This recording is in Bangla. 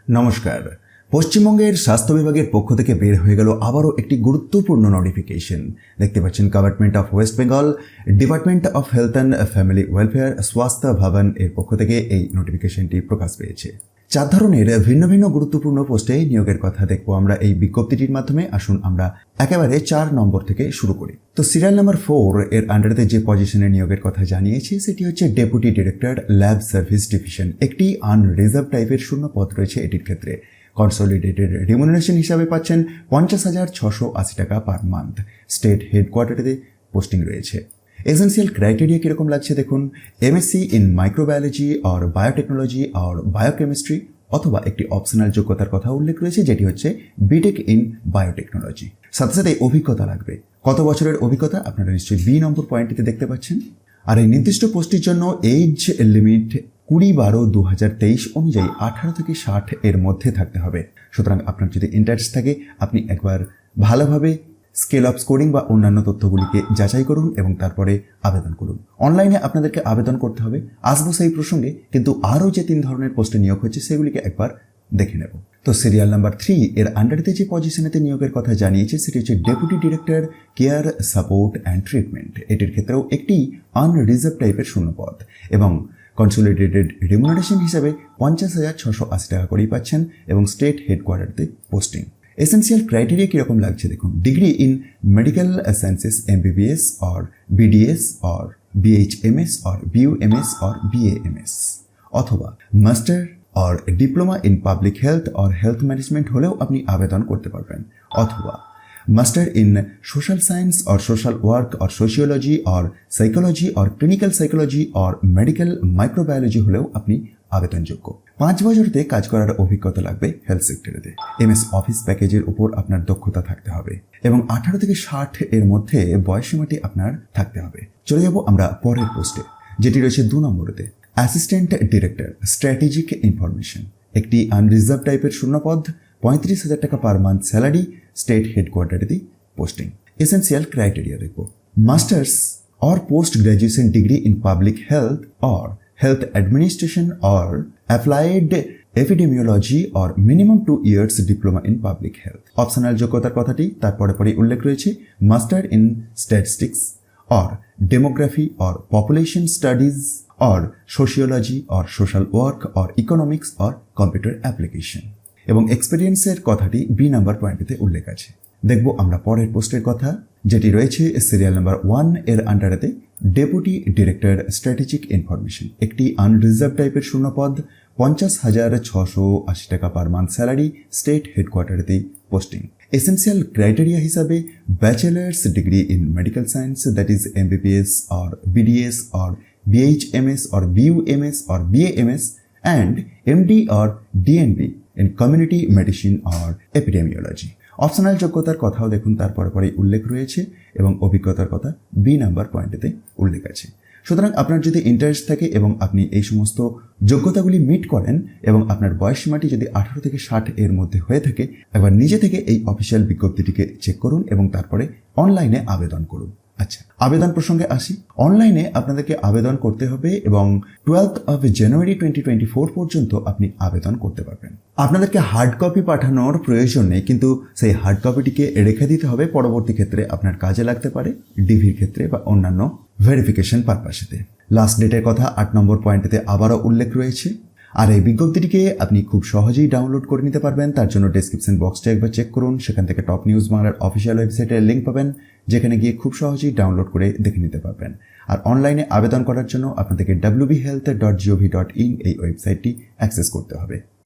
নমস্কার। পশ্চিমবঙ্গের স্বাস্থ্য বিভাগের পক্ষ থেকে বের হয়ে গেল আবারও একটি গুরুত্বপূর্ণ নোটিফিকেশন। দেখতে পাচ্ছেন government of West Bengal, department of health and family welfare, স্বাস্থ্য ভবন এর পক্ষ থেকে এই নোটিফিকেশনটি প্রকাশ পেয়েছে। 4 ধরনের ভিন্ন ভিন্ন গুরুত্বপূর্ণ পোস্টে নিয়োগের কথা দেখব আমরা এই বিজ্ঞপ্তিটির মাধ্যমে। আসুন আমরা একেবারে 4 নম্বর থেকে শুরু করি। তো সিরিয়াল নাম্বার 4 এর আন্ডারে যে পজিশনে নিয়োগের কথা জানিয়েছি সেটি হচ্ছে deputy director lab service division. একটি আনরিজার্ভ টাইপের শূন্য পদ রয়েছে এটির ক্ষেত্রে। কনসলিডেটেড রিমুনারেশন হিসাবে পাচ্ছেন 50,680 টাকা পার মান্থ। স্টেট হেডকোয়ার্টারে পোস্টিং রয়েছে। এসেন্সিয়াল ক্রাইটেরিয়া কিরকম লাগছে দেখুন। MSc in microbiology or biotechnology or biochemistry অথবা একটি অপশনাল যোগ্যতার কথা উল্লেখ রয়েছে যেটি হচ্ছে বিটেক ইন বায়োটেকনোলজি। সাথে সাথে অভিজ্ঞতা লাগবে। কত বছরের অভিজ্ঞতা আপনারা নিশ্চয়ই বি নম্বর পয়েন্টটিতে দেখতে পাচ্ছেন। আর এই নির্দিষ্ট পোস্টের জন্য এজ লিমিট 20/12/2023 অনুযায়ী 18 থেকে 60 এর মধ্যে থাকতে হবে। সুতরাং আপনার যদি ইন্টারেস্ট থাকে আপনি একবার ভালোভাবে স্কেল অফ স্কোরিং বা অন্যান্য তথ্যগুলিকে যাচাই করুন এবং তারপরে আবেদন করুন। অনলাইনে আপনাদেরকে আবেদন করতে হবে, আসবো সেই প্রসঙ্গে, কিন্তু আরও যে 3 ধরনের পোস্টে নিয়োগ হচ্ছে সেগুলিকে একবার দেখে নেব। তো সিরিয়াল নাম্বার 3 এর আন্ডারেতে যে পজিশনেতে নিয়োগের কথা জানিয়েছে সেটি হচ্ছে deputy director care support and treatment. এটির ক্ষেত্রেও একটি আনরিজার্ভ টাইপের শূন্যপদ এবং কনসলিডেটেড রিমুনারেশন হিসাবে 50,680 টাকা করেই পাচ্ছেন এবং স্টেট হেডকোয়ার্টারতে পোস্টিং। এসেন্সিয়াল ক্রাইটেরিয়া কিরকম লাগছে দেখুন। Degree in medical sciences MBBS or BDS or BHMS or BUMS or BAMS অথবা master or diploma in public health or health management হলেও আপনি আবেদন করতে পারবেন, অথবা master in social science or social work or sociology or psychology or clinical psychology or medical microbiology হলেও আপনি আবেদনযোগ্য। 5 বছরতে কাজ করার অভিজ্ঞতা লাগবে হেলথ সেক্টরেতে। MS অফিস প্যাকেজের উপর আপনার দক্ষতা থাকতে হবে এবং 18 থেকে 60 এর মধ্যে বয়সসীমাটি আপনার থাকতে হবে। চলে যাব আমরা পরের পোস্টে, যেটি রয়েছে 2 নম্বরেতে অ্যাসিস্ট্যান্ট ডিরেক্টর স্ট্র্যাটেজিক ইনফরমেশন। একটি আনরিজার্ভ টাইপের শূন্যপদ, 35,000 টাকা পার মান্থ স্যালারি, স্টেট হেডকোয়ার্টারে পোস্টিং। এসেন্সিয়াল ক্রাইটেরিয়া দেখব। Masters or post graduation degree in public health or health administration or applied epidemiology or minimum 2 years diploma in public health. Optional যোগ্যতার কথাটি তারপরে উল্লেখ রয়েছে master in statistics or demography or population studies or sociology or social work or economics or computer application এবং এক্সপেরিয়েন্সের কথাটি বি নাম্বার পয়েন্টে উল্লেখ আছে। দেখব আমরা পরের পোস্টের কথা, যেটি রয়েছে সিরিয়াল নাম্বার 1 এর আন্ডারেতে ডেপুটি ডিরেক্টর স্ট্র্যাটেজিক ইনফরমেশন। একটি আনরিজার্ভ টাইপের শূন্যপদ, 50,680 টাকা পার মান্থ স্যালারি, স্টেট হেডকোয়ার্টারে পোস্টিং। এসেন্সিয়াল ক্রাইটেরিয়া হিসাবে bachelors degree in medical science that is MBBS or BDS or BHMS or BUMS or BAMS and MD or DNB in community medicine or epidemiology. Optional যোগ্যতার কথাও দেখুন তারপরে উল্লেখ রয়েছে এবং অভিজ্ঞতার কথা বি নাম্বার পয়েন্টেতে উল্লেখ আছে। সুতরাং আপনার যদি ইন্টারেস্ট থাকে এবং আপনি এই সমস্ত যোগ্যতাগুলি মিট করেন এবং আপনার বয়সসীমাটি যদি 18 থেকে 60 এর মধ্যে হয়ে থাকে, একবার নিজে থেকে এই অফিসিয়াল বিজ্ঞপ্তিটিকে চেক করুন এবং তারপরে অনলাইনে আবেদন করুন। আচ্ছা, আবেদন প্রসঙ্গে আসি। অনলাইনে আপনাদেরকে আবেদন করতে হবে এবং 12th of January 2024 পর্যন্ত আপনি আবেদন করতে পারবেন। আপনাদেরকে হার্ড কপি পাঠানোর প্রয়োজন নেই, কিন্তু সেই হার্ড কপিটিকে রেখে দিতে হবে, পরবর্তী ক্ষেত্রে আপনার কাজে লাগতে পারে, ডিভির ক্ষেত্রে বা অন্যান্য ভেরিফিকেশন পারপাসেতে। লাস্ট ডেটের কথা 8 নম্বর পয়েন্টেতে আবারও উল্লেখ রয়েছে। আর এই বিজ্ঞপ্তিটিকে আপনি খুব সহজেই ডাউনলোড করে নিতে পারবেন। তার জন্য ডেসক্রিপশন বক্সটা একবার চেক করুন, সেখান থেকে টপ নিউজ বাংলার অফিসিয়াল ওয়েবসাইটের লিঙ্ক পাবেন, যেখানে গিয়ে খুব সহজেই ডাউনলোড করে দেখে নিতে পারবেন। আর অনলাইনে আবেদন করার জন্য আপনাদেরকে wbhealth.gov.in এই ওয়েবসাইটটি অ্যাক্সেস করতে হবে।